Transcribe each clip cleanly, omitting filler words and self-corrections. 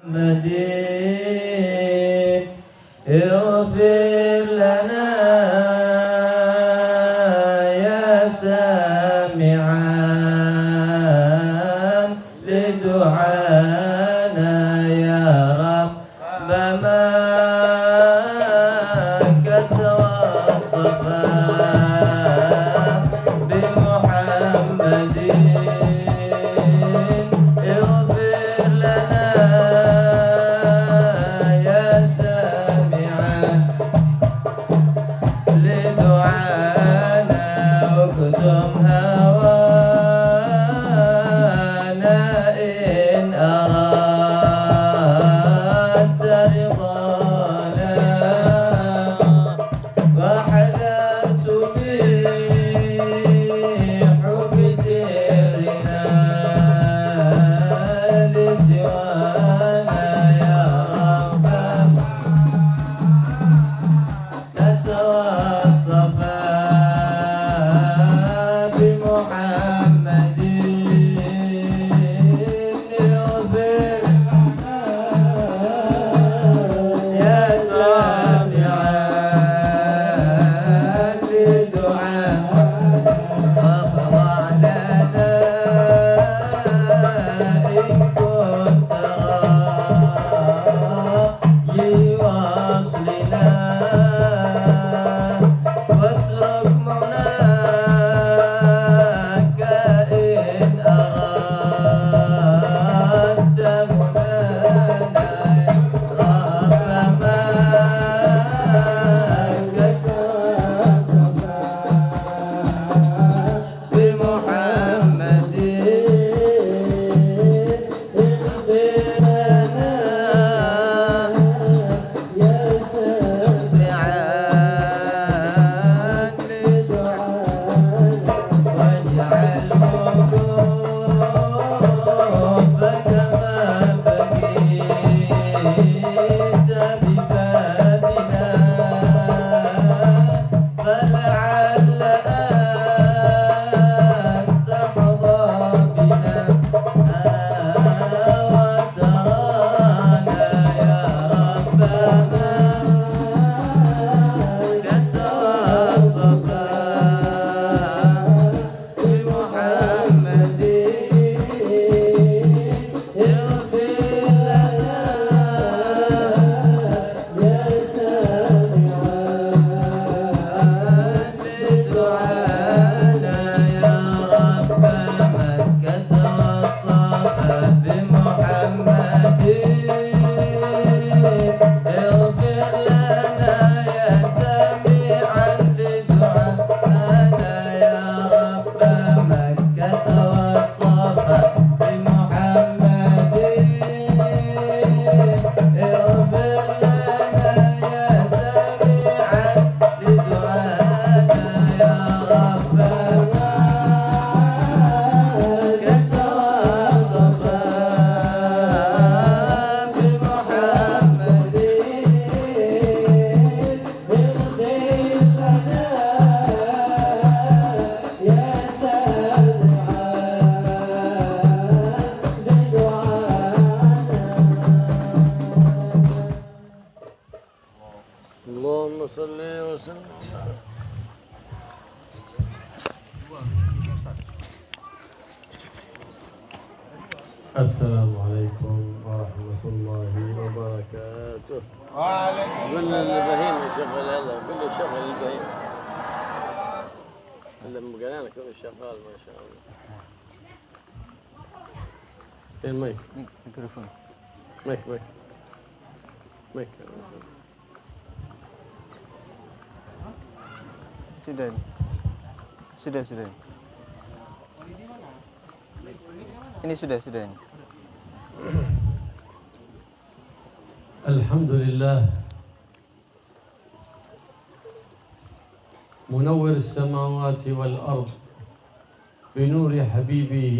مدين اغفر لنا يا سامعا لدعانا يا رب ما قد وصفا بمحمد اغفر لنا يا سامعا لدعانا واكتم هوانا إن أردت رضانا وحذرت بحب سرنا لسوانا يا رب نتوصفا بمحمد اغفر يا سامعا لدعاء واخضع لنا إن كنت راجي وصلنا واترك مناك إن أردت منانا ربما قد بمحمد اغفر لنا يا سامعا لدعانا واجعل وقوفك ما بقيت ببابنا فلعل أن تحظى بنا وترانا يا ربنا كتوصفا بمحمد اغفر لنا يا سامعا لدعانا يا رب من كتوصفا بمحمد اغفر لنا يا سامعا لدعانا يا رب من كتوصفا بمحمد اغفر لنا يا سامعا لدعانا يا رب كتوصفا بمحمد اللهم صل وسلم. السلام عليكم ورحمة الله وبركاته. وعليكم قل للبهيم يشغل هذا، قل الشغل للبهيم. لما قال كل شغال ما شاء الله. فين المايك؟ ميكروفون. مايك. Sudah. Ini sudah ini. الحمد لله منور السماوات والأرض بنور حبيبه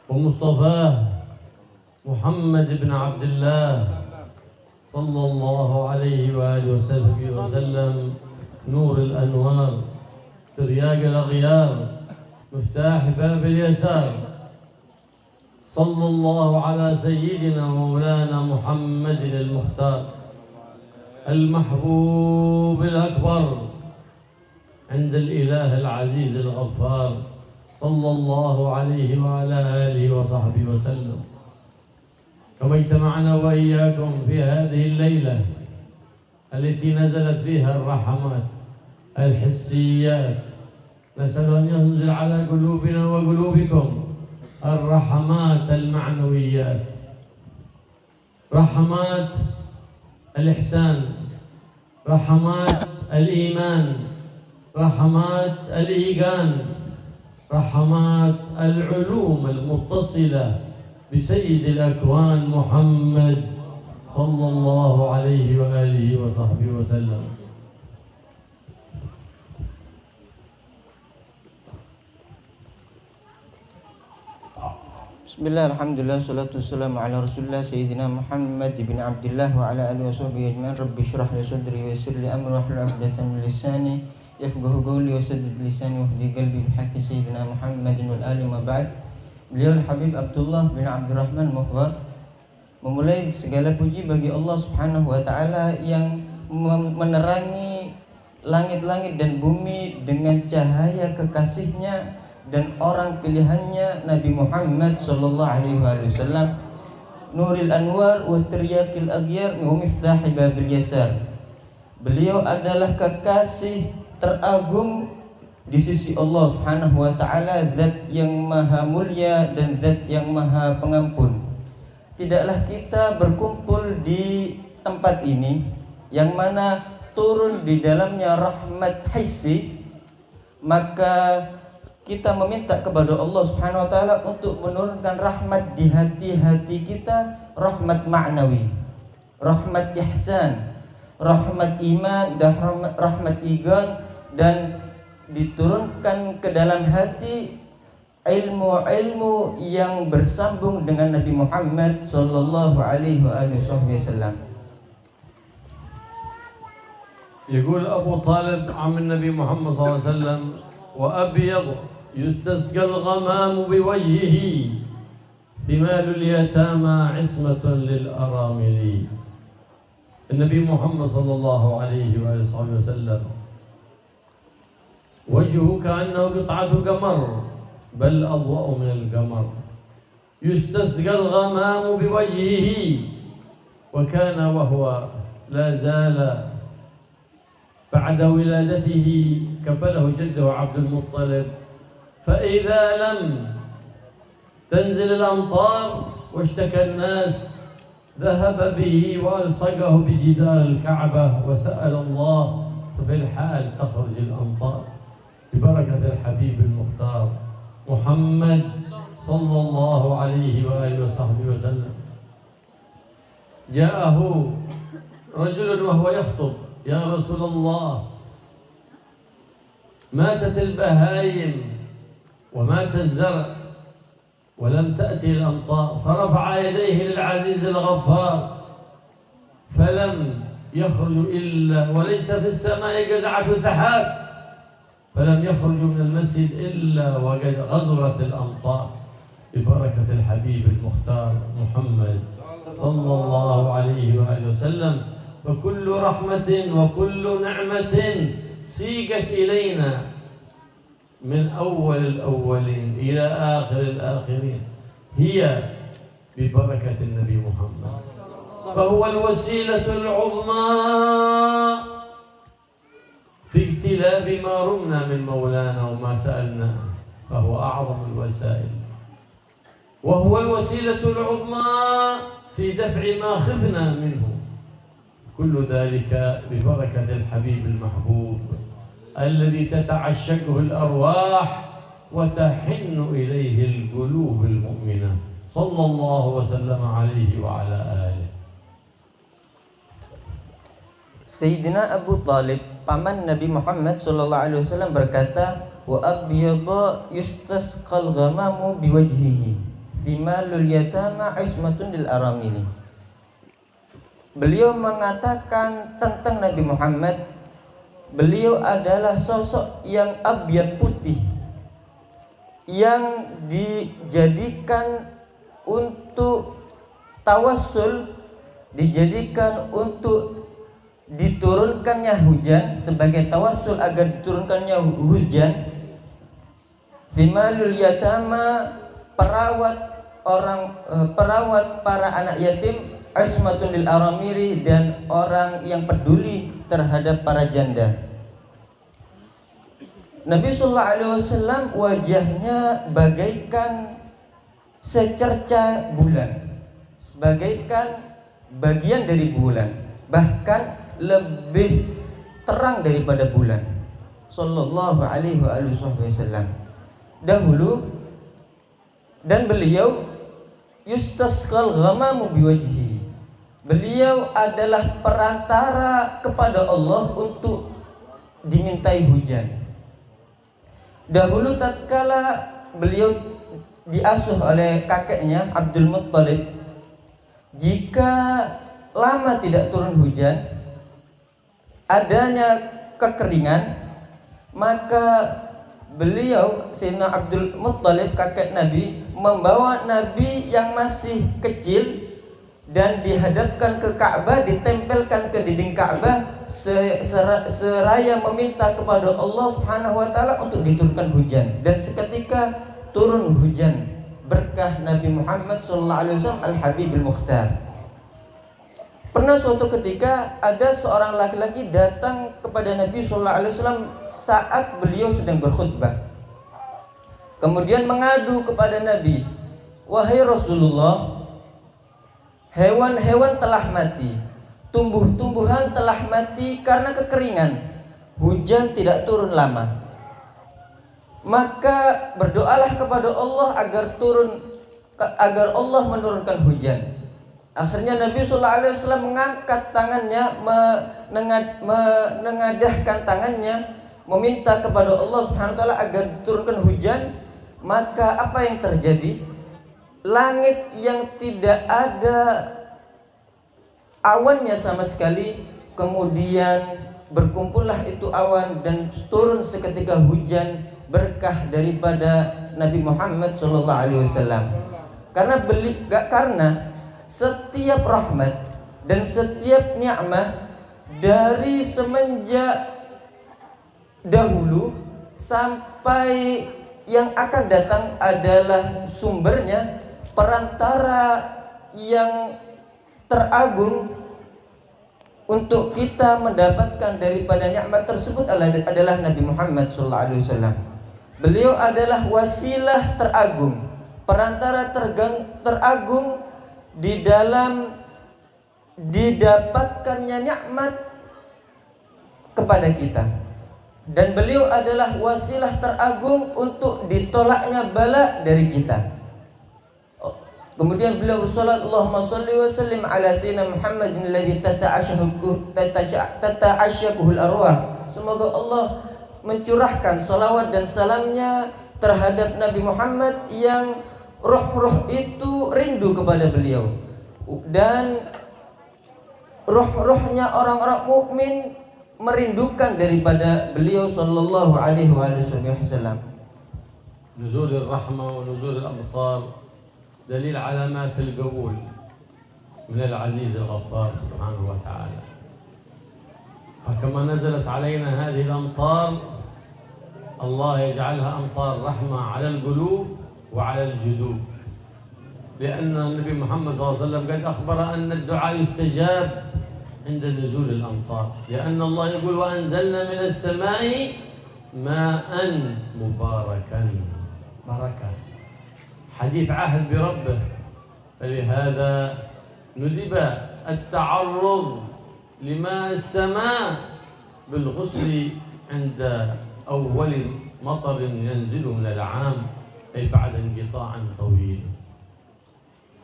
ومصطفاه محمد بن عبد الله صلى الله عليه وآله وسلم نور الأنوار ترياق الأغيار مفتاح باب اليسار صلى الله على سيدنا مولانا محمد المختار المحبوب الأكبر عند الإله العزيز الغفار، صلى الله عليه وعلى آله وصحبه وسلم. كما اجتمعنا وإياكم في هذه الليلة التي نزلت فيها الرحمات الحسيات، نسأل أن ينزل على قلوبنا وقلوبكم الرحمات المعنويات، رحمات الإحسان، رحمات الإيمان، رحمات الإيقان، رحمات العلوم المتصلة بسيد الأكوان محمد صلى الله عليه وآله وصحبه وسلم. Bismillah, alhamdulillah, salatu wassalamu ala rasulillah Sayyidina Muhammad ibn Abdullah wa ala alihi wa sahbihi ajma'in. Rabbi syrah li sadri wa yassir li amri wahlul 'uqdatam min lisani yafqahu qawli wa saddid lisani wahdi qalbi bihaqqi Sayyidina Muhammadin wal ali ma ba'd. Beliau Habib Abdullah bin Abdurrahman Mukhbar memulai segala puji bagi Allah Subhanahu wa taala yang menerangi langit-langit dan bumi dengan cahaya kekasihnya dan orang pilihannya Nabi Muhammad sallallahu alaihi wasallam, Nuril Anwar wa Tiryakil Aghyar wa Miftahi Babil Yasar. Beliau adalah kekasih teragung di sisi Allah Subhanahu wa taala, zat yang maha mulia dan zat yang maha pengampun. Tidaklah kita berkumpul di tempat ini yang mana turun di dalamnya rahmat hissi, maka kita meminta kepada Allah Subhanahu wa taala untuk menurunkan rahmat di hati-hati kita, rahmat ma'nawi, rahmat ihsan, rahmat iman dan rahmat iman, dan diturunkan ke dalam hati ilmu-ilmu yang bersambung dengan Nabi Muhammad sallallahu alaihi wasallam. يقول أبو طالب عم النبي محمد صلى الله عليه وسلم: وأبيض يستسقى الغمام بوجهه ثمال اليتامى عصمة للأرامل. النبي محمد صلى الله عليه وآله وسلم وجهه كأنه قطعة قمر، بل أضوأ من القمر. يستسقى الغمام بوجهه، وكان وهو لا زال بعد ولادته كفله جده عبد المطلب، فإذا لم تنزل الأمطار واشتكى الناس ذهب به وألصقه بجدار الكعبة وسأل الله، ففي الحال تخرج الأمطار ببركة الحبيب المختار محمد صلى الله عليه وآله وصحبه وسلم. جاءه رجل وهو يخطب: يا رسول الله، ماتت البهائم ومات الزرع ولم تأتي الأمطار، فرفع يديه للعزيز الغفار فلم يخرج إلا وليس في السماء قزعة سحاب، فلم يخرج من المسجد إلا وقد غزرت الأمطار ببركة الحبيب المختار محمد صلى الله عليه وآله وسلم. فكل رحمة وكل نعمة سيقت إلينا من أول الأولين إلى آخر الآخرين هي ببركة النبي محمد، فهو الوسيلة العظمى في اجتلاب ما رمنا من مولانا وما سألنا، فهو أعظم الوسائل، وهو الوسيلة العظمى في دفع ما خفنا منه. كل ذلك ببركة الحبيب المحبوب الذي تتعشقه الأرواح وتحن إليه القلوب المؤمنة، صلى الله وسلم عليه وعلى آله. Sayyidina Abu Talib, paman Nabi Muhammad sallallahu alaihi wasallam, berkata: wa abyadha yustasqal ghamamu biwajhihi thimalul yatama ismatun lil aramili. Beliau mengatakan tentang Nabi Muhammad, beliau adalah sosok yang abyad putih, yang dijadikan untuk tawassul, dijadikan untuk diturunkannya hujan, sebagai tawassul agar diturunkannya hujan. Thimalul yatama, perawat para anak yatim, ismatun lil aramiri, dan orang yang peduli terhadap para janda. Nabi sallallahu alaihi wasallam wajahnya bagaikan secerca bulan, bagaikan bagian dari bulan, bahkan lebih terang daripada bulan sallallahu alaihi wasallam dahulu. Dan beliau yustasqal ghamamu biwajhi, beliau adalah perantara kepada Allah untuk dimintai hujan. Dahulu tatkala beliau diasuh oleh kakeknya Abdul Muttalib, jika lama tidak turun hujan, adanya kekeringan, maka beliau, Sayyidina Abdul Muttalib, kakek Nabi, membawa Nabi yang masih kecil dan dihadapkan ke Ka'bah, ditempelkan ke dinding Ka'bah, seraya meminta kepada Allah Subhanahu wa taala untuk diturunkan hujan. Dan seketika turun hujan berkah Nabi Muhammad sallallahu alaihi wasallam Al-Habibul Mukhtar. Pernah suatu ketika ada seorang laki-laki datang kepada Nabi sallallahu alaihi wasallam saat beliau sedang berkhutbah. Kemudian mengadu kepada Nabi, "Wahai Rasulullah, hewan-hewan telah mati, tumbuh-tumbuhan telah mati karena kekeringan, hujan tidak turun lama. Maka berdoalah kepada Allah agar Allah menurunkan hujan." Akhirnya Nabi sallallahu alaihi wasallam mengangkat tangannya, menengadahkan tangannya, meminta kepada Allah Subhanahu wa taala agar turunkan hujan. Maka apa yang terjadi? Langit yang tidak ada awannya sama sekali, kemudian berkumpullah itu awan dan turun seketika hujan berkah daripada Nabi Muhammad sallallahu alaihi wasallam. Karena setiap rahmat dan setiap nikmat dari semenjak dahulu sampai yang akan datang adalah sumbernya, perantara yang teragung untuk kita mendapatkan daripada nikmat tersebut adalah Nabi Muhammad SAW. Beliau adalah wasilah teragung, perantara teragung di dalam didapatkannya nikmat kepada kita. Dan beliau adalah wasilah teragung untuk ditolaknya bala dari kita. Kemudian beliau bersolat, Allahumma salli wa sallim ala sayyidina Muhammadin alladhi tata'asyakuhul arwah. Semoga Allah mencurahkan salawat dan salamnya terhadap Nabi Muhammad yang roh-roh itu rindu kepada beliau, dan roh-rohnya orang-orang mukmin merindukan daripada beliau sallallahu alaihi wasallam. نزول الرحمة ونزول الأمطار دليل علامات القبول من العزيز الغفار سبحانه وتعالى. فكما نزلت علينا هذه الأمطار، الله يجعلها أمطار رحمة على القلوب وعلى الجدود، لأن النبي محمد صلى الله عليه وسلم قد أخبر أن الدعاء يستجاب عند نزول الأمطار، لأن الله يقول وأنزلنا من السماء ماء مباركا، بركة، حديث عهد بربه. فلهذا ندب التعرض لماء السماء بالغسل عند أول مطر ينزل من العام، أي بعد انقطاع طويل،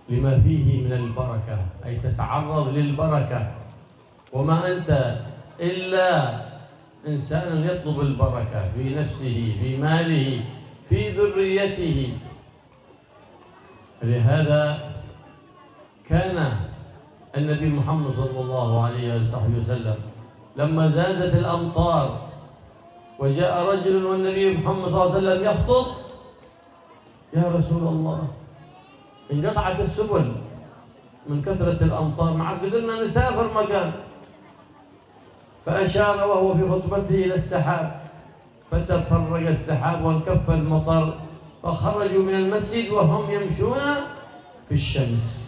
لما فيه من البركة، أي تتعرض للبركة. وما أنت إلا إنسان يطلب البركة في نفسه، في ماله، في ذريته. لهذا كان النبي محمد صلى الله عليه وسلم لما زادت الأمطار وجاء رجل والنبي محمد صلى الله عليه وسلم يخطب، يا رسول الله انقطعت السبل من كثرة الأمطار، مع قدرنا نسافر مكان. فأشار وهو في خطبته إلى السحاب، فتفرج السحاب وانكف المطر، فخرجوا من المسجد وهم يمشون في الشمس.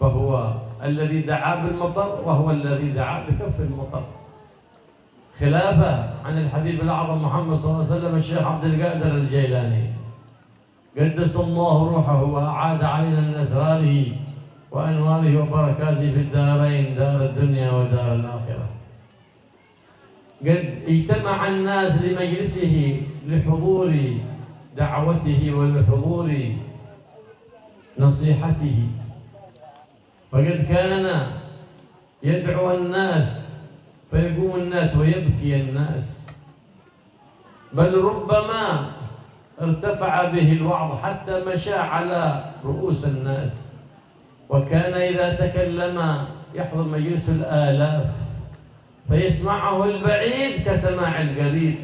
فهو الذي دعا بالمطر وهو الذي دعا بكف المطر، خلافه عن الحبيب الأعظم محمد صلى الله عليه وسلم الشيخ عبد القادر الجيلاني قدس الله روحه وأعاد علينا من أسراره وأنواره وبركاته في الدارين، دار الدنيا ودار الآخرة. قد اجتمع الناس لمجلسه لحضور دعوته ولحضور نصيحته، فقد كان يدعو الناس فيقوم الناس ويبكي الناس، بل ربما ارتفع به الوعظ حتى مشى على رؤوس الناس، وكان إذا تكلم يحضر مجلس الآلاف فيسمعه البعيد كسماع القريب،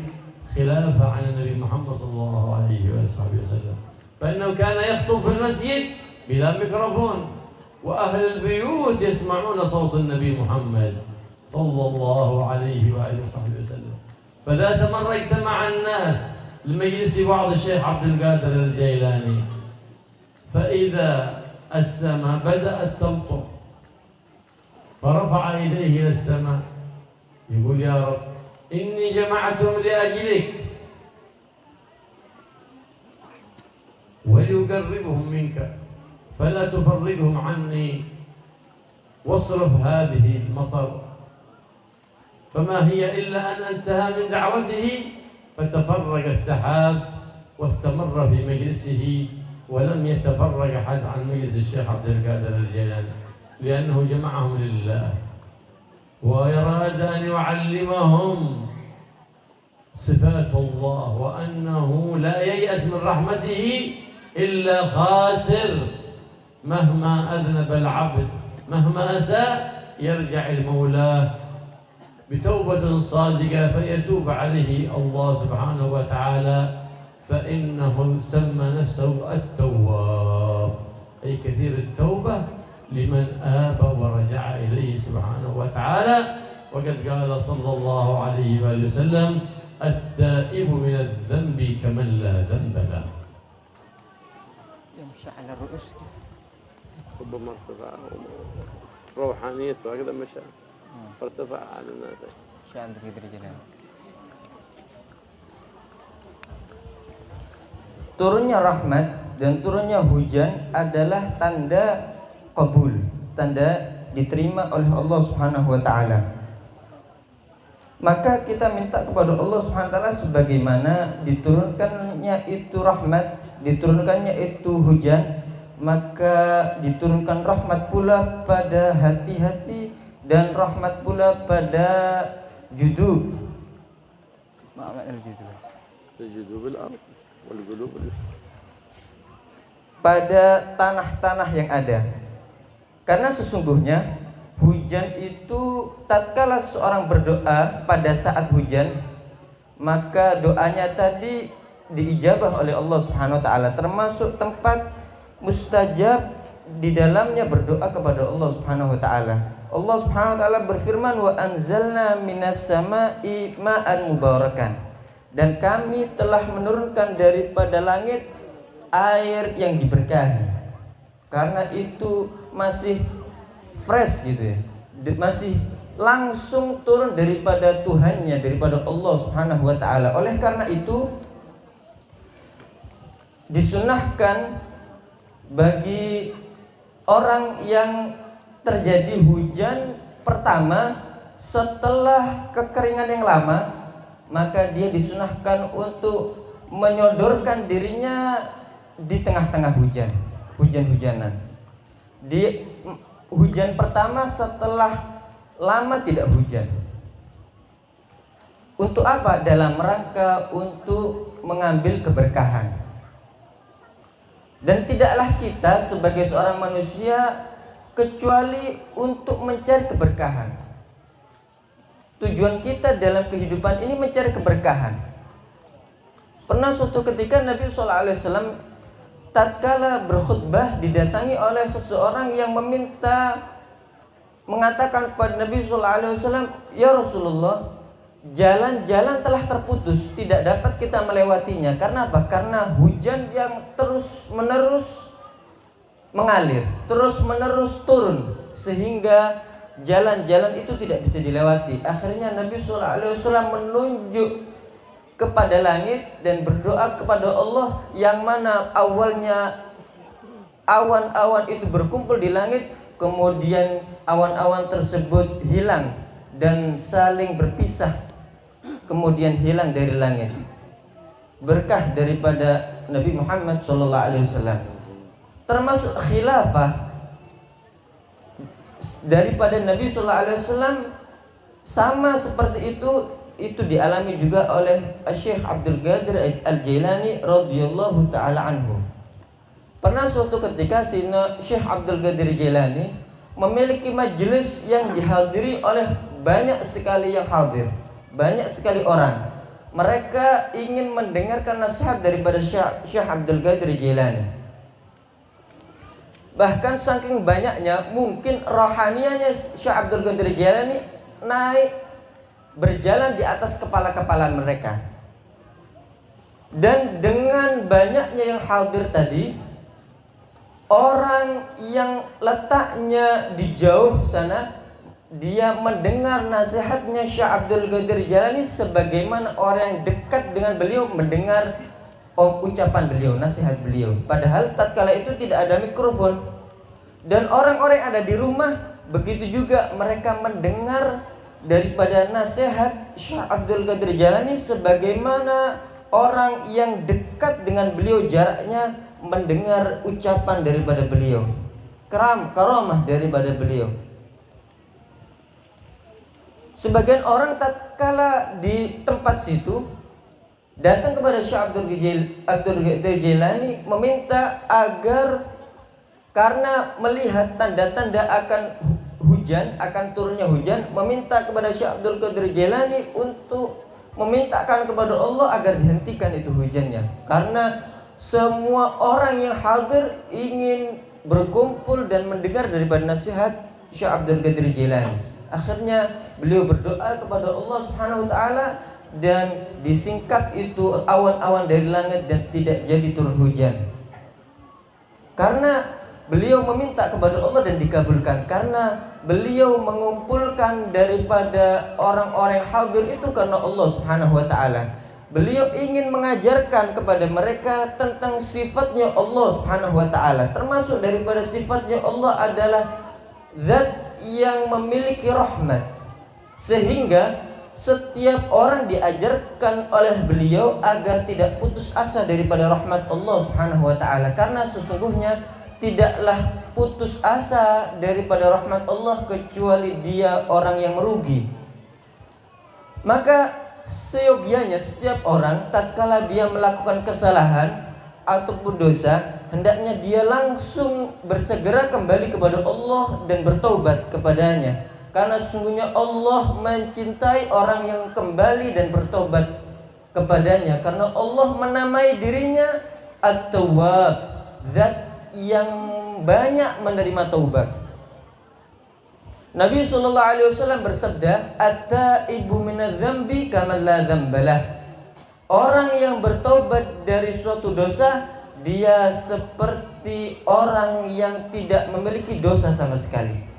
خلافه عن النبي محمد صلى الله عليه وسلم، فإنه كان يخطب في المسجد بلا ميكروفون، وأهل البيوت يسمعون صوت النبي محمد صلى الله عليه وآله وصحبه وسلم. فذات مرة اجتمع الناس لمجلس بعض الشيخ عبد القادر الجيلاني، فإذا السماء بدأت تمطر، فرفع يديه إلى السماء يقول: يا رب إني جمعتهم لأجلك وليقربهم منك، فلا تفرقهم عني واصرف هذه المطر. فما هي إلا أن انتهى من دعوته فتفرق السحاب واستمر في مجلسه، ولم يتفرق أحد عن مجلس الشيخ عبد القادر الجيلاني، لأنه جمعهم لله وأراد أن يعلمهم صفات الله، وأنه لا ييأس من رحمته إلا خاسر. مهما أذنب العبد مهما أساء يرجع المولى بتوبة صادقة فيتوب عليه الله سبحانه وتعالى، فإنه سمى نفسه التواب، أي كثير التوبة لمن آب ورجع إليه سبحانه وتعالى. وقد قال صلى الله عليه وآله وسلم: التائب من الذنب كمن لا ذنب له. يمشي على الرؤوس ربما ارتفع روحانيته هكذا مشى فارتفع على الناس. شان بقدر جلال. Turunnya rahmat dan turunnya hujan adalah tanda qabul, tanda diterima oleh Allah Subhanahu wa taala. Maka kita minta kepada Allah Subhanahu wa taala sebagaimana diturunkannya itu rahmat, diturunkannya itu hujan, maka diturunkan rahmat pula pada hati-hati dan rahmat pula pada judub. Pada tanah-tanah yang ada. Karena sesungguhnya hujan itu tatkala seorang berdoa pada saat hujan, maka doanya tadi diijabah oleh Allah Subhanahu wa taala, termasuk tempat mustajab di dalamnya berdoa kepada Allah Subhanahu wa taala. Allah Subhanahu wa taala berfirman: "Wa anzalna minas sama'i ma'an mubarakan." Dan kami telah menurunkan daripada langit air yang diberkahi. Karena itu masih fresh gitu ya. Masih langsung turun daripada Tuhannya, daripada Allah Subhanahu wa taala. Oleh karena itu disunahkan bagi orang yang terjadi hujan pertama setelah kekeringan yang lama, maka dia disunahkan untuk menyodorkan dirinya di tengah-tengah hujan-hujanan. Di hujan pertama setelah lama tidak hujan. Untuk apa? Dalam rangka untuk mengambil keberkahan. Dan tidaklah kita sebagai seorang manusia kecuali untuk mencari keberkahan. Tujuan kita dalam kehidupan ini mencari keberkahan. Pernah suatu ketika Nabi SAW tatkala berkhutbah didatangi oleh seseorang yang mengatakan kepada Nabi sallallahu alaihi wasallam, "Ya Rasulullah, jalan-jalan telah terputus, tidak dapat kita melewatinya." Karena apa? Karena hujan yang terus-menerus mengalir, terus-menerus turun, sehingga jalan-jalan itu tidak bisa dilewati. Akhirnya Nabi sallallahu alaihi wasallam menunjuk kepada langit dan berdoa kepada Allah, yang mana awalnya awan-awan itu berkumpul di langit, kemudian awan-awan tersebut hilang dan saling berpisah, kemudian hilang dari langit. Berkah daripada Nabi Muhammad SAW. Termasuk khilafah daripada Nabi SAW sama seperti itu dialami juga oleh Syekh Abdul Qadir Al-Jailani radhiyallahu taala anhu. Pernah suatu ketika Syekh Abdul Qadir Jailani memiliki majelis yang dihadiri oleh banyak sekali yang hadir, banyak sekali orang. Mereka ingin mendengarkan nasihat daripada Syekh Abdul Qadir Jailani. Bahkan saking banyaknya, mungkin rohanianya Syekh Abdul Qadir Jailani naik berjalan di atas kepala-kepala mereka. Dan dengan banyaknya yang hadir tadi, orang yang letaknya di jauh sana, dia mendengar nasihatnya Syekh Abdul Qadir Jailani sebagaimana orang yang dekat dengan beliau mendengar ucapan beliau, nasihat beliau. Padahal tatkala itu tidak ada mikrofon. Dan orang-orang yang ada di rumah begitu juga, mereka mendengar daripada nasihat Syekh Abdul Qadir Jailani sebagaimana orang yang dekat dengan beliau jaraknya mendengar ucapan daripada beliau, karamah daripada beliau. Sebagian orang tatkala di tempat situ datang kepada Syekh Abdul Qadir Jailani meminta agar, karena melihat tanda-tanda akan turunnya hujan, meminta kepada Syekh Abdul Qadir Jailani untuk memintakan kepada Allah agar dihentikan itu hujannya. Karena semua orang yang hadir ingin berkumpul dan mendengar daripada nasihat Syekh Abdul Qadir Jailani. Akhirnya beliau berdoa kepada Allah Subhanahu wa taala dan disingkap itu awan-awan dari langit dan tidak jadi turun hujan. Karena beliau meminta kepada Allah dan dikabulkan, karena beliau mengumpulkan daripada orang-orang yang hadir itu karena Allah Subhanahu wa taala. Beliau ingin mengajarkan kepada mereka tentang sifatnya Allah Subhanahu wa taala. Termasuk daripada sifatnya Allah adalah zat yang memiliki rahmat, sehingga setiap orang diajarkan oleh beliau agar tidak putus asa daripada rahmat Allah Subhanahu wa taala, karena sesungguhnya tidaklah putus asa daripada rahmat Allah kecuali dia orang yang merugi. Maka seyogianya setiap orang tatkala dia melakukan kesalahan ataupun dosa, hendaknya dia langsung bersegera kembali kepada Allah dan bertaubat kepadanya. Karena sesungguhnya Allah mencintai orang yang kembali dan bertobat kepadanya. Karena Allah menamai dirinya At-Tawwab, zat yang banyak menerima taubat. Nabi SAW bersabda, "At-taibu minadz-dzambi kaman la dzambalah." Orang yang bertaubat dari suatu dosa, dia seperti orang yang tidak memiliki dosa sama sekali.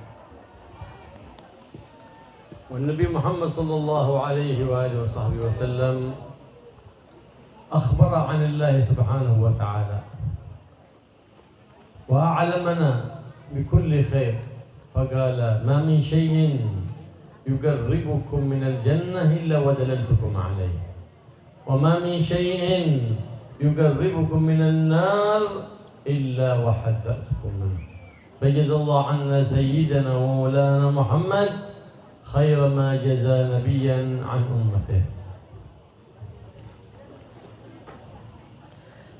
والنبي محمد صلى الله عليه وآله وصحبه وسلم أخبر عن الله سبحانه وتعالى وأعلمنا بكل خير، فقال: ما من شيء يقربكم من الجنة إلا ودللتكم عليه، وما من شيء يقربكم من النار إلا وحذرتكم منه. فجزا الله عنا سيدنا ومولانا محمد خير ما جزى نبيا عن أمته.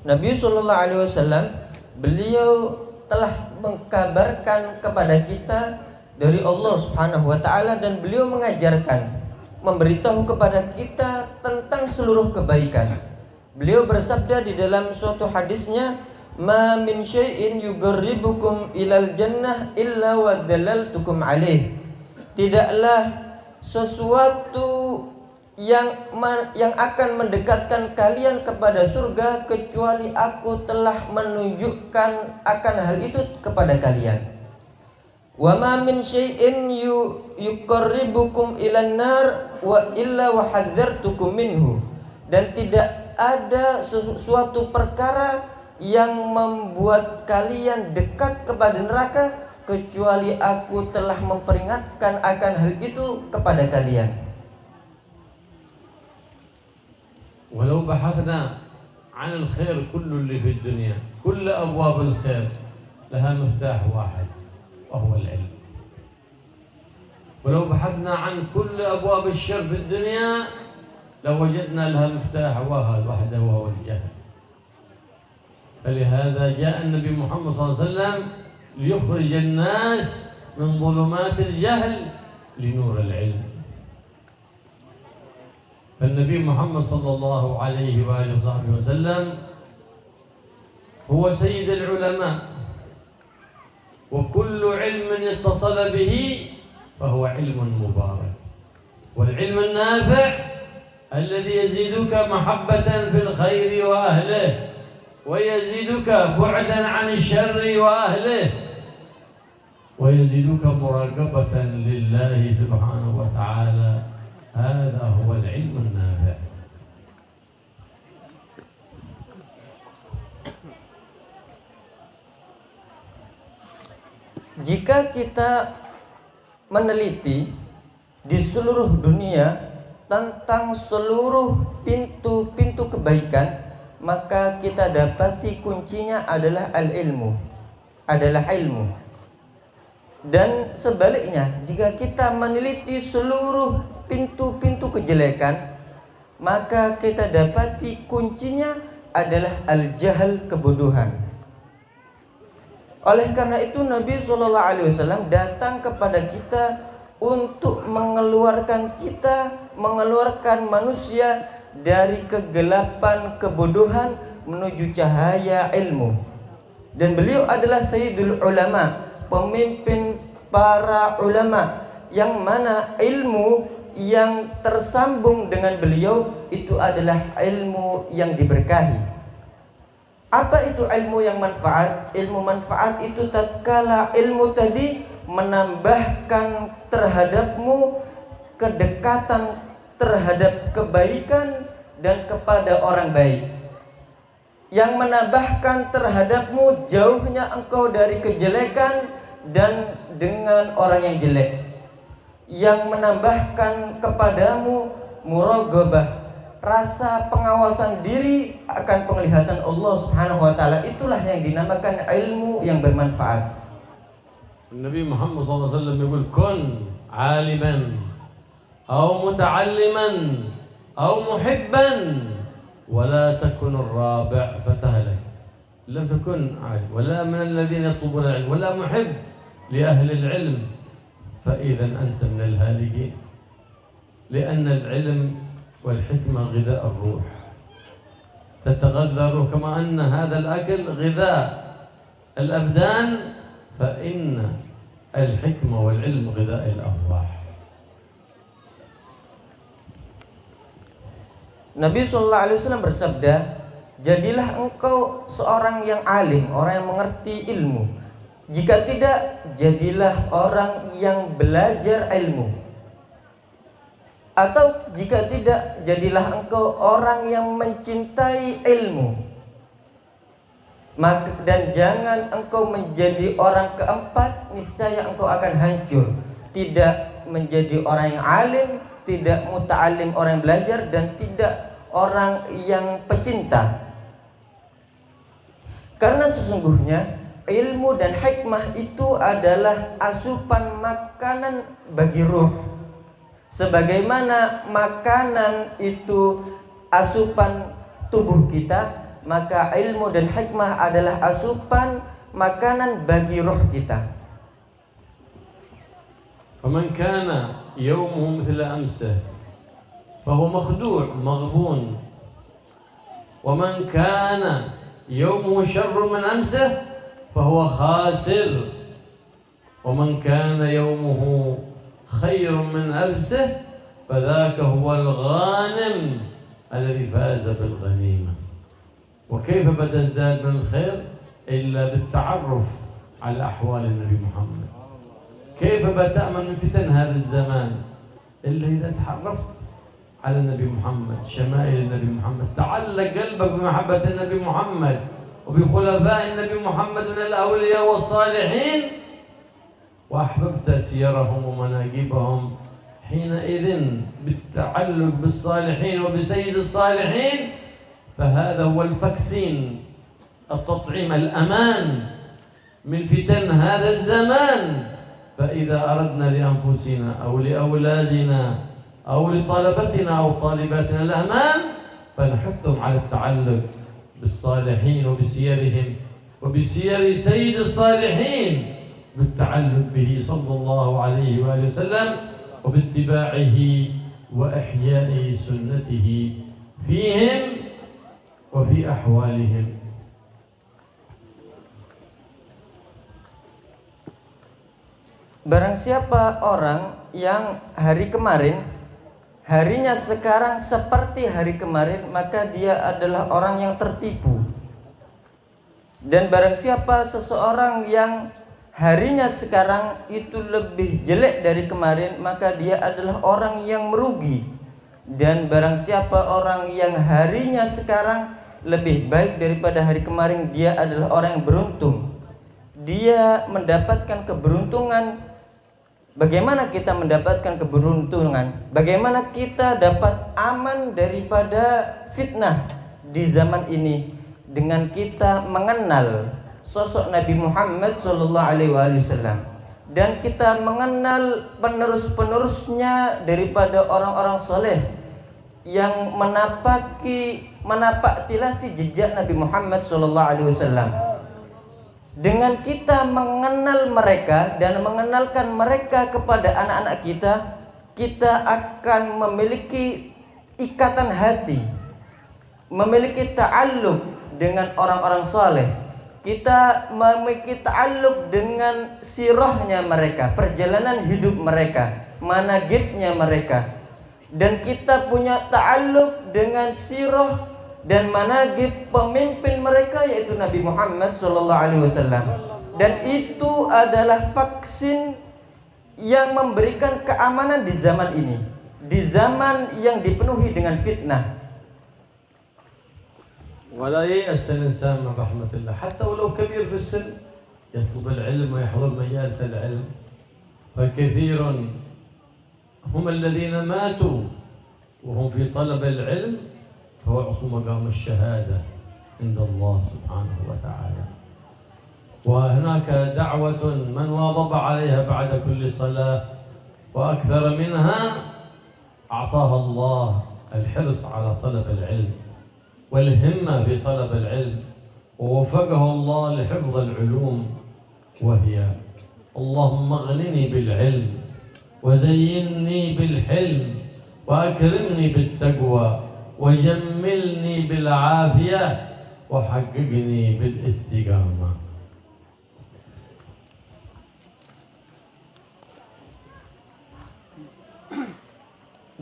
Nabi SAW beliau telah mengkabarkan kepada kita dari Allah Subhanahu wa taala, dan beliau mengajarkan, memberitahu kepada kita tentang seluruh kebaikan. Beliau bersabda di dalam suatu hadisnya, ma min syai'in yuqarribukum ilal jannah illa wa dalaltukum alaih. Tidaklah sesuatu yang akan mendekatkan kalian kepada surga kecuali aku telah menunjukkan akan hal itu kepada kalian. Wa ma min syai'in yuqarribukum ilan nar wa illa wa hadzartukum minhu. Dan tidak ada sesuatu perkara yang membuat kalian dekat kepada neraka kecuali aku telah memperingatkan akan hal itu kepada kalian. ولو بحثنا عن الخير كل اللي في الدنيا كل أبواب الخير لها مفتاح واحد وهو العلم. ولو بحثنا عن كل أبواب الشر في الدنيا لوجدنا لها مفتاح واحد وحده وهو الجهل. فلهذا جاء النبي محمد صلى الله عليه وسلم ليخرج الناس من ظلمات الجهل لنور العلم. فالنبي محمد صلى الله عليه وآله وصحبه وسلم هو سيد العلماء، وكل علم اتصل به فهو علم مبارك، والعلم النافع الذي يزيدك محبة في الخير وأهله ويزيدك بعدا عن الشر وأهله ويزيدك مراقبة لله سبحانه وتعالى. هذا هو العلم النافع. Jika kita meneliti di seluruh dunia tentang seluruh pintu-pintu kebaikan, maka kita dapati kuncinya adalah al-ilmu, adalah ilmu. Dan sebaliknya, jika kita meneliti seluruh pintu-pintu kejelekan, maka kita dapati kuncinya adalah al-jahal, kebodohan. Oleh karena itu Nabi SAW datang kepada kita untuk mengeluarkan manusia dari kegelapan kebodohan menuju cahaya ilmu. Dan beliau adalah Sayyidul Ulama, pemimpin para ulama, yang mana ilmu yang tersambung dengan beliau itu adalah ilmu yang diberkahi. Apa itu ilmu yang manfaat? Ilmu manfaat itu tatkala ilmu tadi menambahkan terhadapmu kedekatan terhadap kebaikan dan kepada orang baik, yang menambahkan terhadapmu jauhnya engkau dari kejelekan dan dengan orang yang jelek, yang menambahkan kepadamu muraqabah, rasa pengawasan diri akan penglihatan Allah Subhanahu wa taala. Itulah yang dinamakan ilmu yang bermanfaat. Nabi Muhammad SAW يقول كن عالما أو متعلما أو محبا ولا تكن الرابع فتهلك. لم تكن عالم ولا من الذين يطلبون العلم ولا محب لأهل العلم فإذا أنت من الهالكين، لأن العلم والحكمة غذاء الروح، تتغذى الروح كما أن هذا الأكل غذاء الأبدان، فإن الحكمة والعلم غذاء الأرواح. Nabi SAW bersabda, jadilah engkau seorang yang alim, orang yang mengerti ilmu. Jika tidak, jadilah orang yang belajar ilmu. Atau jika tidak, jadilah engkau orang yang mencintai ilmu. Dan jangan engkau menjadi orang keempat, niscaya engkau akan hancur. Tidak menjadi orang yang alim, tidak muta'alim, orang yang belajar, dan tidak orang yang pecinta. Karena sesungguhnya ilmu dan hikmah itu adalah asupan makanan bagi ruh. Sebagaimana makanan itu asupan tubuh kita, maka ilmu dan hikmah adalah asupan makanan bagi ruh kita. فمن كان يومه مثل أمسه فهو مخدوع مغبون، ومن كان يومه شر من أمسه فهو خاسر، ومن كان يومه خير من أمسه فذاك هو الغانم الذي فاز بالغنيمة. وكيف بتزداد من الخير إلا بالتعرف على أحوال النبي محمد. كيف بتأمن من فتن هذا الزمان إلا إذا تعرفت على النبي محمد، شمائل النبي محمد، تعلق قلبك بمحبة النبي محمد وبخلفاء النبي محمد من الأولياء والصالحين، وأحببت سيرهم ومناقبهم، حينئذ بالتعلق بالصالحين وبسيد الصالحين، فهذا هو الفاكسين، التطعيم، الأمان من فتن هذا الزمان. فإذا أردنا لأنفسنا أو لأولادنا أو لطلبتنا أو طالباتنا الأمان فنحثهم على التعلق بالصالحين وبسيرهم وبسير سيد الصالحين، بالتعلق به صلى الله عليه وآله وسلم وباتباعه وإحياء سنته فيهم وفي أحوالهم. Barang siapa orang yang hari kemarin, harinya sekarang seperti hari kemarin, maka dia adalah orang yang tertipu. Dan barang siapa seseorang yang harinya sekarang itu lebih jelek dari kemarin, maka dia adalah orang yang merugi. Dan barang siapa orang yang harinya sekarang lebih baik daripada hari kemarin, dia adalah orang yang beruntung. Dia mendapatkan keberuntungan. Bagaimana kita mendapatkan keberuntungan? Bagaimana kita dapat aman daripada fitnah di zaman ini? Dengan kita mengenal sosok Nabi Muhammad SAW, dan kita mengenal penerus-penerusnya daripada orang-orang soleh yang menapaktilasi jejak Nabi Muhammad SAW. Dengan kita mengenal mereka dan mengenalkan mereka kepada anak-anak kita, kita akan memiliki ikatan hati, memiliki ta'alluq dengan orang-orang soleh. Kita memiliki ta'alluq dengan sirahnya mereka, perjalanan hidup mereka, manaqibnya mereka. Dan kita punya ta'alluq dengan sirah dan manaqib pemimpin mereka, yaitu Nabi Muhammad SAW. Dan itu adalah vaksin yang memberikan keamanan di zaman ini, di zaman yang dipenuhi dengan fitnah. ولا ييأس الإنسان من رحمة الله حتى ولو كبير في السن، يطلب العلم ويحضر مجالس العلم. فكثير هم الذين ماتوا وهم في طلب العلم فوعصوا مقام الشهادة عند الله سبحانه وتعالى. وهناك دعوة من واظب عليها بعد كل صلاة وأكثر منها أعطاها الله الحرص على طلب العلم والهمة في طلب العلم، ووفقه الله لحفظ العلوم، وهي اللهم اغنني بالعلم وزينني بالحلم وأكرمني بالتقوى وجملني بالعافية وحققني بالاستقامة.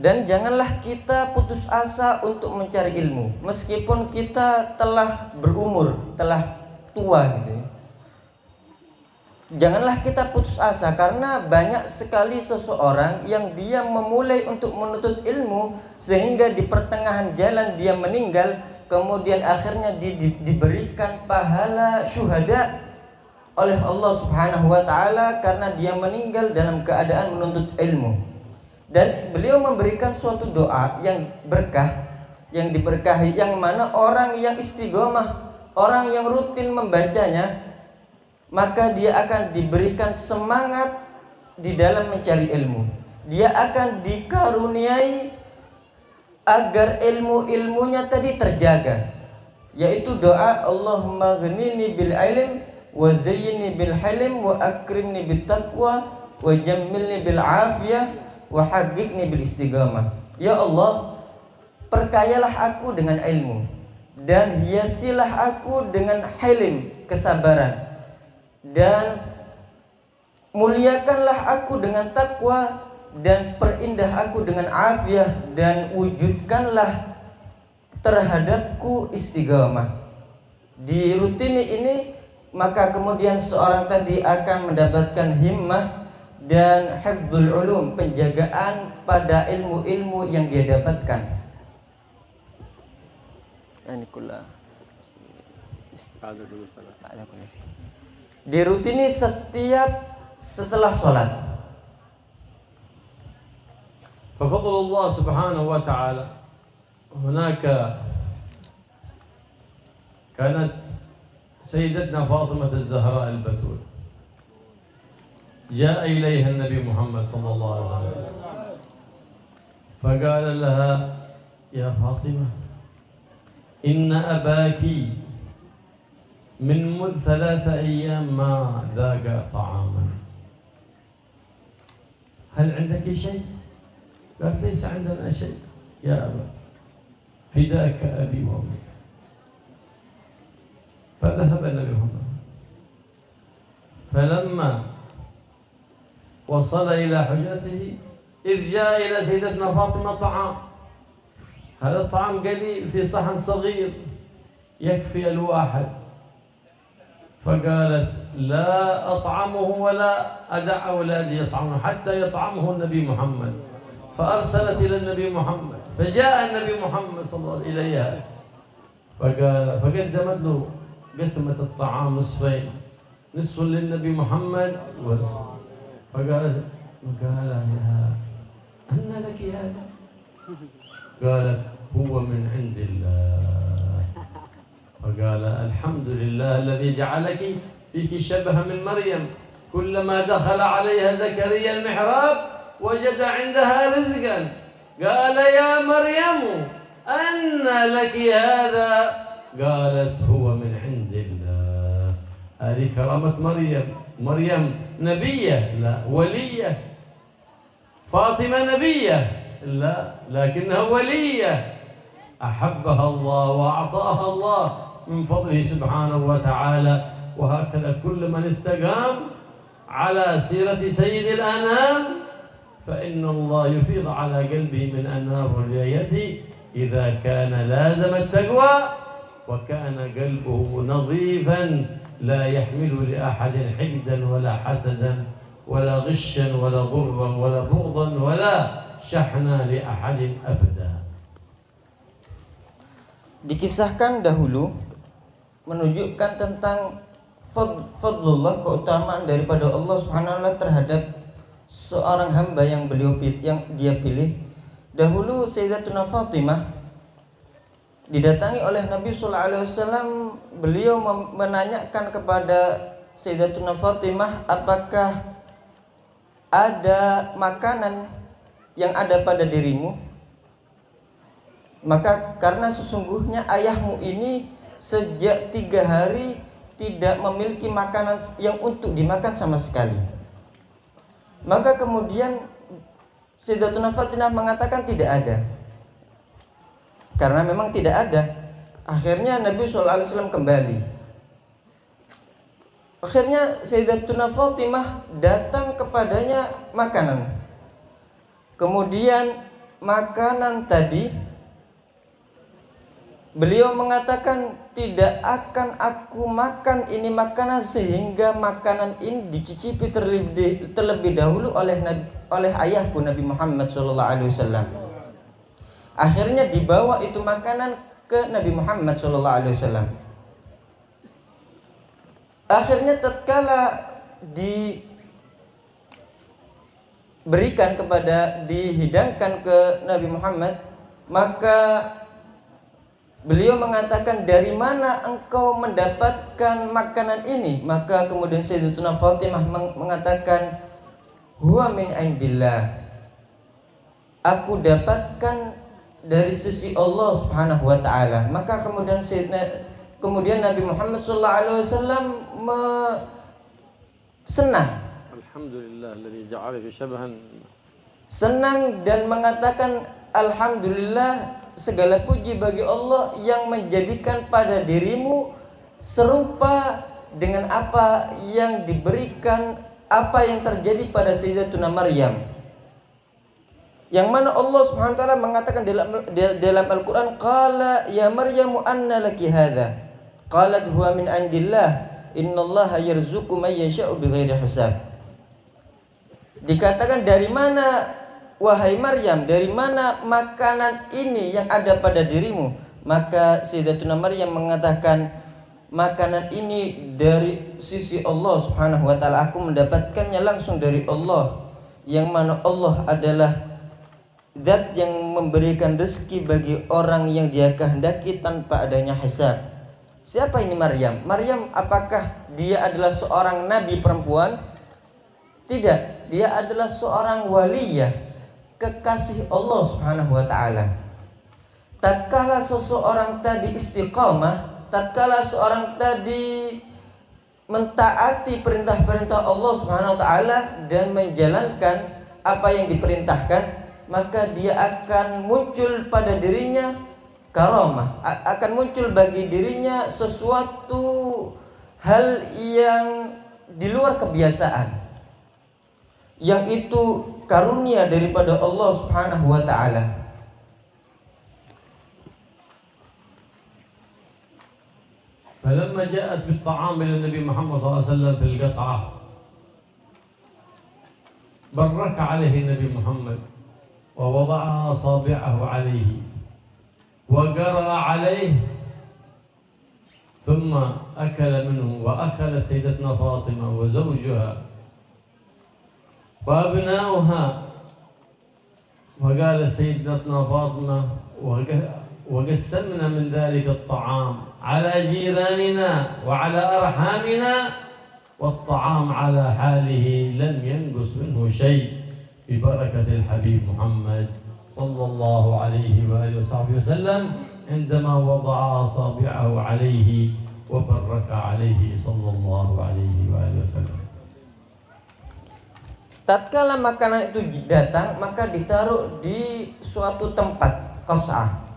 Dan janganlah kita putus asa untuk mencari ilmu, meskipun kita telah berumur, telah tua gitu. Janganlah kita putus asa, karena banyak sekali seseorang yang dia memulai untuk menuntut ilmu sehingga di pertengahan jalan dia meninggal, kemudian akhirnya diberikan pahala syuhada oleh Allah Subhanahu wa taala karena dia meninggal dalam keadaan menuntut ilmu. Dan beliau memberikan suatu doa yang berkah, yang diberkahi, yang mana orang yang istiqomah, orang yang rutin membacanya, maka dia akan diberikan semangat di dalam mencari ilmu. Dia akan dikaruniai agar ilmu-ilmunya tadi terjaga, yaitu doa Allahumma ghnini bil ilm wa zayyinni bil hilm wa akrimni bit taqwa wa jammilni bil afiyah wa haqqiqni bil istiqamah. Ya Allah, perkayalah aku dengan ilmu, dan hiasilah aku dengan hilim, kesabaran, dan muliakanlah aku dengan takwa, dan perindah aku dengan afiah, dan wujudkanlah terhadapku istiqamah. Di rutini ini maka kemudian seorang tadi akan mendapatkan himmah dan hifdzul ulum, penjagaan pada ilmu-ilmu yang dia dapatkan. Dirutini setiap setelah sholat. ففضل الله سبحانه وتعالى هناك كانت سيدتنا فاطمة الزهراء البتول جاء إليها النبي محمد صلى الله عليه وسلم فقال لها يا فاطمة إن أباك من مذ 3 أيام ما ذاق طعاما هل عندك شيء؟ قالت ليس عندنا شيء يا أبا فداك أبي وأمي. فذهب النبي محمد فلما وصل إلى حجرته إذ جاء إلى سيدتنا فاطمة طعام. هذا الطعام قليل في صحن صغير يكفي الواحد. فقالت لا أطعمه ولا أدع أولادي يطعمه حتى يطعمه النبي محمد. فأرسلت إلى النبي محمد فجاء النبي محمد صلى الله عليه وسلم إليها فقدمت له قسمة الطعام نصفين، نصف للنبي محمد فقال لها أن لك هذا؟ قالت هو من عند الله. فقال الحمد لله الذي جعلك فيك شبه من مريم كلما دخل عليها زكريا المحراب وجد عندها رزقا قال يا مريم أن لك هذا؟ قالت هو من عند الله. هذه كرامة مريم نبية لا ولية، فاطمة نبية لا لكنها ولية أحبها الله وأعطاها الله من فضله سبحانه وتعالى. وهكذا كل من استقام على سيرة سيد الأنام فإن الله يفيض على قلبه من أنوار ولايته إذا كان لازم التقوى وكان قلبه نظيفا لا يحمل لأحد حقدا ولا حسدا ولا غشا ولا ضرا ولا بغضا ولا شحنا لأحد أبدا. Dikisahkan dahulu menunjukkan tentang fadlullah, keutamaan daripada Allah Subhanahu wa taala terhadap seorang hamba yang dia pilih. Dahulu Sayyidatuna Fatimah didatangi oleh Nabi sallallahu alaihi wasallam. Beliau menanyakan kepada Sayyidatuna Fatimah, apakah ada makanan yang ada pada dirimu? Maka karena sesungguhnya ayahmu ini sejak 3 hari tidak memiliki makanan yang untuk dimakan sama sekali. Maka kemudian Sayyidatuna Fatimah mengatakan tidak ada. Karena memang tidak ada. Akhirnya Nabi SAW kembali. Akhirnya Sayyidatuna Fatimah datang kepadanya makanan. Kemudian makanan tadi beliau mengatakan tidak akan aku makan ini makanan sehingga makanan ini dicicipi terlebih dahulu oleh ayahku Nabi Muhammad SAW. Akhirnya dibawa itu makanan ke Nabi Muhammad SAW. Akhirnya tatkala dihidangkan ke Nabi Muhammad, maka beliau mengatakan, dari mana engkau mendapatkan makanan ini? Maka kemudian Sayyidatuna Fatimah mengatakan, huwa min indillah, aku dapatkan dari sisi Allah Subhanahu wa taala. Maka kemudian Nabi Muhammad sallallahu alaihi wasallam senang. Alhamdulillah alladzi ja'ala fi syabahan. Senang dan mengatakan alhamdulillah, segala puji bagi Allah yang menjadikan pada dirimu serupa dengan apa yang diberikan, apa yang terjadi pada Sayyidatuna Maryam. Yang mana Allah Subhanahu wa taala mengatakan dalam Al-Qur'an, qala ya Maryamu anna laki hadza? Qalat huwa min indillah, innallaha yarzuqu may yasha'u bighairi hisab. Dikatakan, dari mana wahai Maryam, dari mana makanan ini yang ada pada dirimu? Maka Sayyidatuna Maryam mengatakan, makanan ini dari sisi Allah Subhanahu wa taala, aku mendapatkannya langsung dari Allah, yang mana Allah adalah zat yang memberikan rezeki bagi orang yang Dia kehendaki tanpa adanya hisab. Siapa ini Maryam? Maryam apakah dia adalah seorang nabi perempuan? Tidak, dia adalah seorang waliyah, kekasih Allah Subhanahu wa taala. Tatkala seseorang tadi istiqamah, tatkala seorang tadi mentaati perintah-perintah Allah Subhanahu wa taala dan menjalankan apa yang diperintahkan, maka dia akan muncul pada dirinya karamah, akan muncul bagi dirinya sesuatu hal yang di luar kebiasaan, yang itu karunia daripada Allah Subhanahu wa taala. فلما جاءت بالطعام إلى النبي محمد صلى الله عليه وسلم في القصعة برك عليه النبي محمد ووضع أصابعه عليه وقرأ عليه ثم أكل منه، وأكلت سيدتنا فاطمة وزوجها وأبناؤها. وقال سيدتنا فاطمة وقسمنا من ذلك الطعام على جيراننا وعلى أرحامنا، والطعام على حاله لم ينقص منه شيء ببركة الحبيب محمد صلى الله عليه وآله وصحبه وسلم عندما وضع أصابعه عليه وبرك عليه صلى الله عليه وآله وسلم. Tatkala makanan itu datang, maka ditaruh di suatu tempat qas'ah.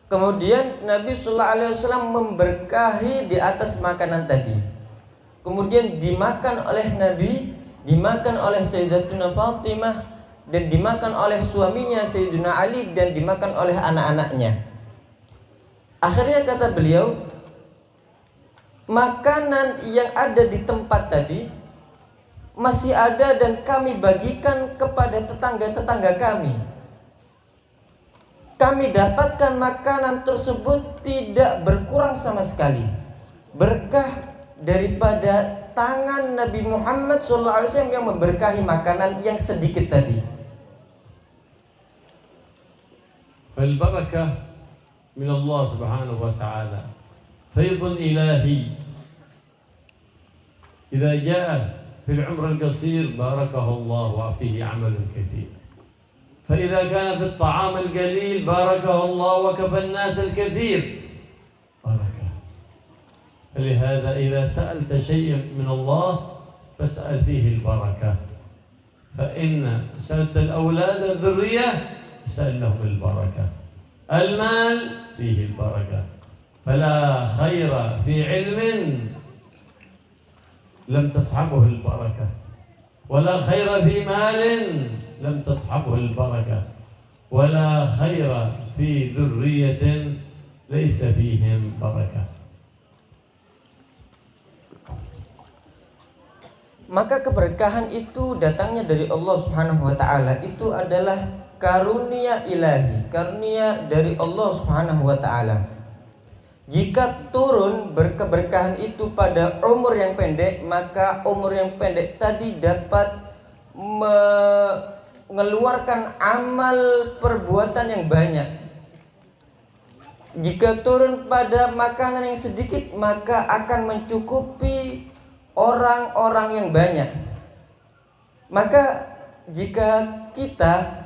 Kemudian Nabi sallallahu alaihi wasallam memberkahi di atas makanan tadi. Kemudian dimakan oleh Nabi, dimakan oleh Sayyidatuna Fatimah, dan dimakan oleh suaminya Sayyidina Ali, dan dimakan oleh anak-anaknya. Akhirnya kata beliau, makanan yang ada di tempat tadi masih ada dan kami bagikan kepada tetangga-tetangga kami. Kami dapatkan makanan tersebut tidak berkurang sama sekali. Berkah daripada tangan Nabi Muhammad SAW yang memberkahi makanan yang sedikit tadi. فالبركة من الله سبحانه وتعالى فيض إلهي إذا جاء في العمر القصير باركه الله وفيه عمل كثير، فإذا كان في الطعام القليل باركه الله وكفى الناس الكثير بركة. فلهذا إذا سألت شيئا من الله فاسأل فيه البركة، فإن سألت الأولاد الذرية اسأل لهم البركة، المال فيه البركة، فلا خير في علم لم تصحبه البركة، ولا خير في مال لم تصحبه البركة، ولا خير في ذرية ليس فيهم بركة. Maka keberkahan itu datangnya dari Allah Subhanahu wa taala. Itu adalah karunia ilahi, karunia dari Allah Subhanahu wa taala. Jika turun berkeberkahan itu pada umur yang pendek, maka umur yang pendek tadi dapat mengeluarkan amal perbuatan yang banyak. Jika turun pada makanan yang sedikit, maka akan mencukupi orang-orang yang banyak. Maka jika kita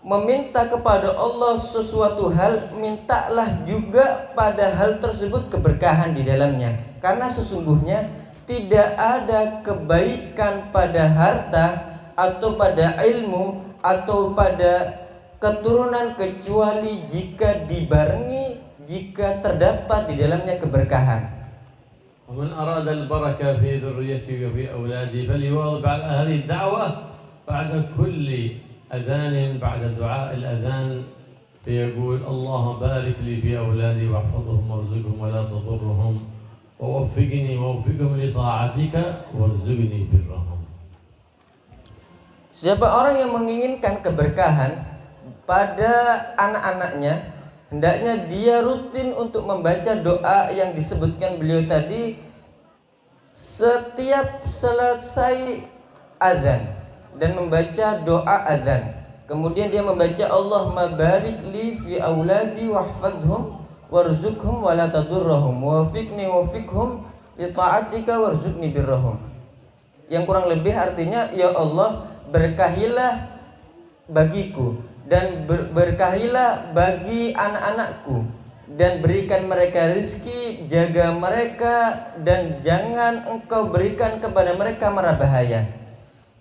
meminta kepada Allah sesuatu hal, mintalah juga pada hal tersebut keberkahan di dalamnya. Karena sesungguhnya tidak ada kebaikan pada harta atau pada ilmu atau pada keturunan kecuali jika dibarengi, jika terdapat di dalamnya keberkahan. ومن أراد البركة في ذريته وفي أولاده فليواظب على هذه الدعوة بعد كل أذان، بعد دعاء الأذان فيقول اللهم بارك لي في أولادي واحفظهم وارزقهم ولا تضرهم ووفقني ووفقهم لطاعتك وارزقني برهم. Siapa orang yang menginginkan keberkahan pada anak-anaknya, hendaknya dia rutin untuk membaca doa yang disebutkan beliau tadi setiap selesai azan dan membaca doa azan. Kemudian dia membaca Allahumma barik li fi auladi wahfadhum warzuqhum wa la tadurrahum wafiqni wafiqhum li ta'atika warzuqni birrahum. Yang kurang lebih artinya, ya Allah, berkahilah bagiku dan berkahilah bagi anak-anakku dan berikan mereka rizki, jaga mereka dan jangan engkau berikan kepada mereka mara bahaya.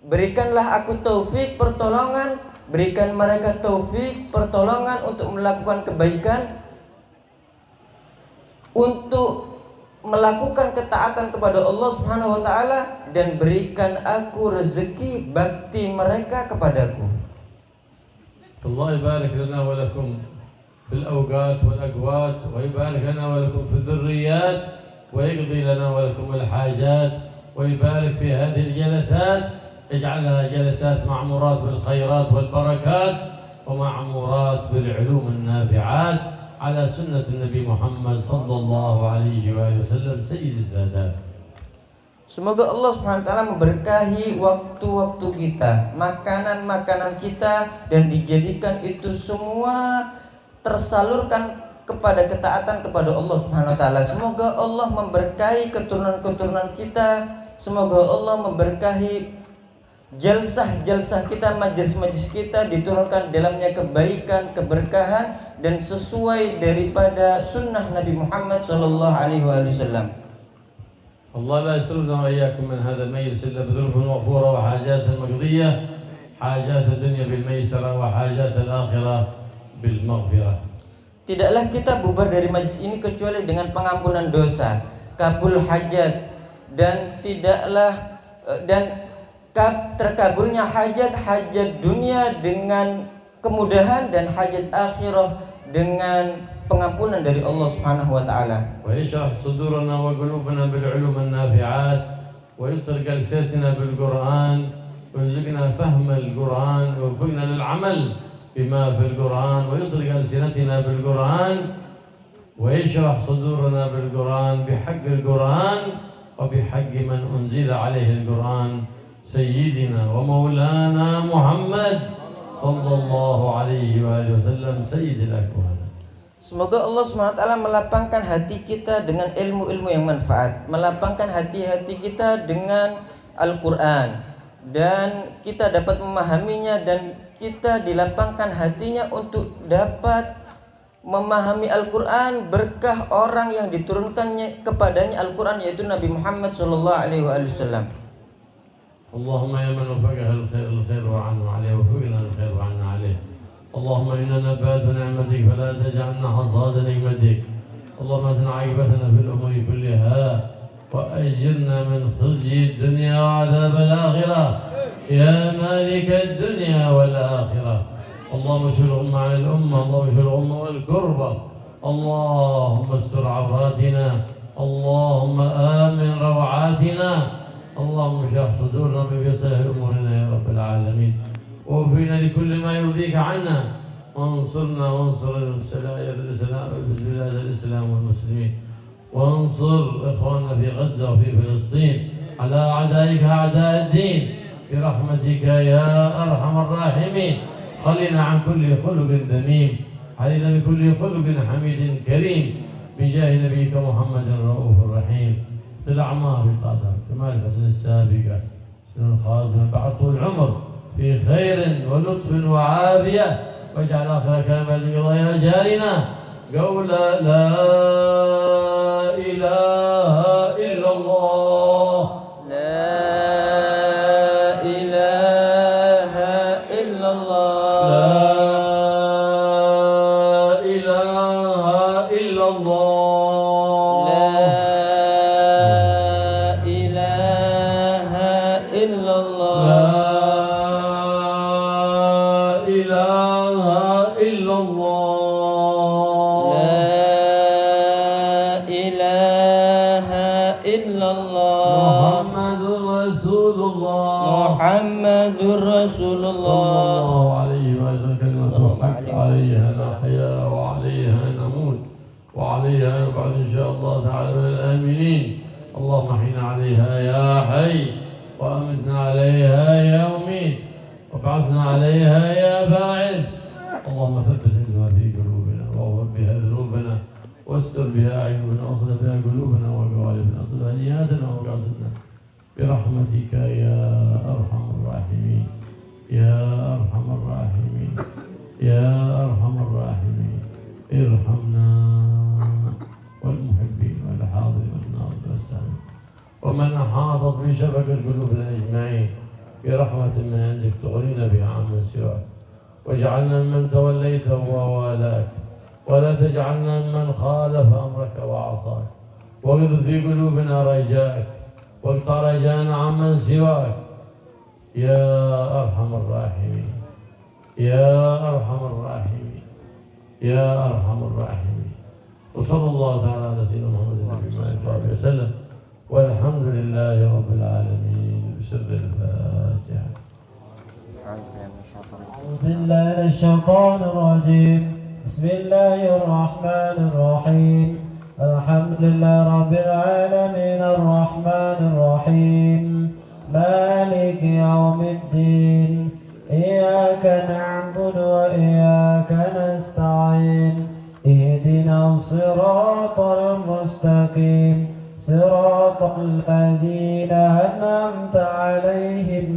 Berikanlah aku taufik pertolongan, berikan mereka taufik pertolongan untuk melakukan kebaikan, untuk melakukan ketaatan kepada Allah Subhanahu wa taala, dan berikan aku rezeki bakti mereka kepadaku. Allah يبارك لنا ولكم في الأوقات والأقوات ويبارك لنا ولكم في الذريات ويقضي لنا ولكم الحاجات ويبارك في هذه الجلسات، يجعلها جلسات معمورات بالخيرات والبركات ومعمورات بالعلوم النافعات على سنة النبي محمد صلى الله عليه وآله وسلم سيد السادات. Semoga Allah SWT memberkahi waktu-waktu kita, makanan-makanan kita, dan dijadikan itu semua tersalurkan kepada ketaatan kepada Allah SWT. Semoga Allah memberkahi keturunan-keturunan kita. Semoga Allah memberkahi jalsah-jalsah kita, majelis-majelis kita, diturunkan dalamnya kebaikan, keberkahan, dan sesuai daripada sunnah Nabi Muhammad SAW. الله لا يسلمنا وإياكم من هذا المجلس إلا بذنوب مغفورة وحاجات مقضية، حاجات الدنيا بالميسرة وحاجات الآخرة بالمغفرة. Tidaklah kita bubar dari majlis ini kecuali dengan pengampunan dosa, kabul hajat, dan terkabulnya hajat dunia dengan kemudahan, dan hajat akhirah dengan pengampunan dari Allah Subhanahu wa taala. ويشرح صدورنا وقلوبنا بالعلوم النافعات ويطلق ألسنتنا بالقرآن ويرزقنا فهم القرآن ويوفقنا للعمل بما في القرآن ويطلق ألسنتنا بالقرآن ويشرح صدورنا بالقرآن بحق القرآن وبحق من أنزل عليه القرآن سيدنا ومولانا محمد صلى الله عليه وآله وسلم سيد الأكوان. Semoga Allah SWT melapangkan hati kita dengan ilmu-ilmu yang manfaat, melapangkan hati-hati kita dengan Al-Quran, dan kita dapat memahaminya, dan kita dilapangkan hatinya untuk dapat memahami Al-Quran berkah orang yang diturunkannya kepadanya Al-Quran, yaitu Nabi Muhammad SAW. Allahumma ya man wafaqaha al-khair wa anhu alayhi wa fuqina al-khair wa anna alayhi. اللهم إنا نبات نعمتك فلا تجعلنا حصاد نعمتك. اللهم اسمع عاقبتنا في الأمور كلها وأجرنا من خزي الدنيا وعذاب الآخرة يا مالك الدنيا والآخرة. اللهم اشف الأمة عن الأمة، اللهم اشف الأمة والكربة، اللهم استر عوراتنا، اللهم آمن روعاتنا، اللهم اشرح صدورنا بيسر أمورنا يا رب العالمين. ووفقنا لكل ما يرضيك عنا، وانصرنا وانصر بلاد الإسلام والمسلمين، وانصر إخواننا في غزة وفي فلسطين على أعدائك أعداء الدين برحمتك يا أرحم الراحمين. خلنا عن كل خلق ذميم، علينا بكل خلق حميد كريم، بجاه نبيك محمد الرؤوف الرحيم. في الأعمار بطاعتك كمال الحسن السابقة سن الخاتمة بعد طول العمر في خير ولطف وعافية، واجعل آخر كلام يا جارنا قول لا إله إلا الله. لا إله إلا الله. لا إلا الله لا إله إلا الله لا إله إلا الله محمد رسول الله محمد رسول صلى الله الله عليه وسلم كلمة صلى الله الحق عليه عليها وسلم. نحيا وعليها نموت وعليها نبعث إن شاء الله تعالى من الآمنين. اللهم احينا عليها يا حي وأمتنا عليها يا مميت وابعثنا عليها يا باعث. اللهم ثبت علمها في قلوبنا واغفر بها ذنوبنا واستر بها عيوبنا واصلح بها قلوبنا وقوالبنا واصلح نياتنا ومقاصدنا برحمتك يا أرحم الراحمين يا أرحم الراحمين يا أرحم الراحمين. ارحمنا والمحبين والحاضرين والناظرين والسامعين ومن أحاطت بشبك قلوبنا أجمعين برحمة من عندك تغنينا بها عمن سواك واجعلنا ممن توليته ووالاك ولا تجعلنا ممن خالف أمرك وعصاك واغذ في قلوبنا رجاءك واقطع رجانا عمن سواك يا أرحم الراحمين يا أرحم الراحمين يا أرحم الراحمين. وصلى الله تعالى على سيدنا محمد وعلى وسلم والحمد لله رب العالمين. بسر الفاتحة. أعوذ بالله من الشيطان الرجيم. بسم الله الرحمن الرحيم. الحمد لله رب العالمين الرحمن الرحيم مالك يوم الدين إياك نعبد وإياك نستعين اهدنا الصراط المستقيم صراط الذين أنعمت عليهم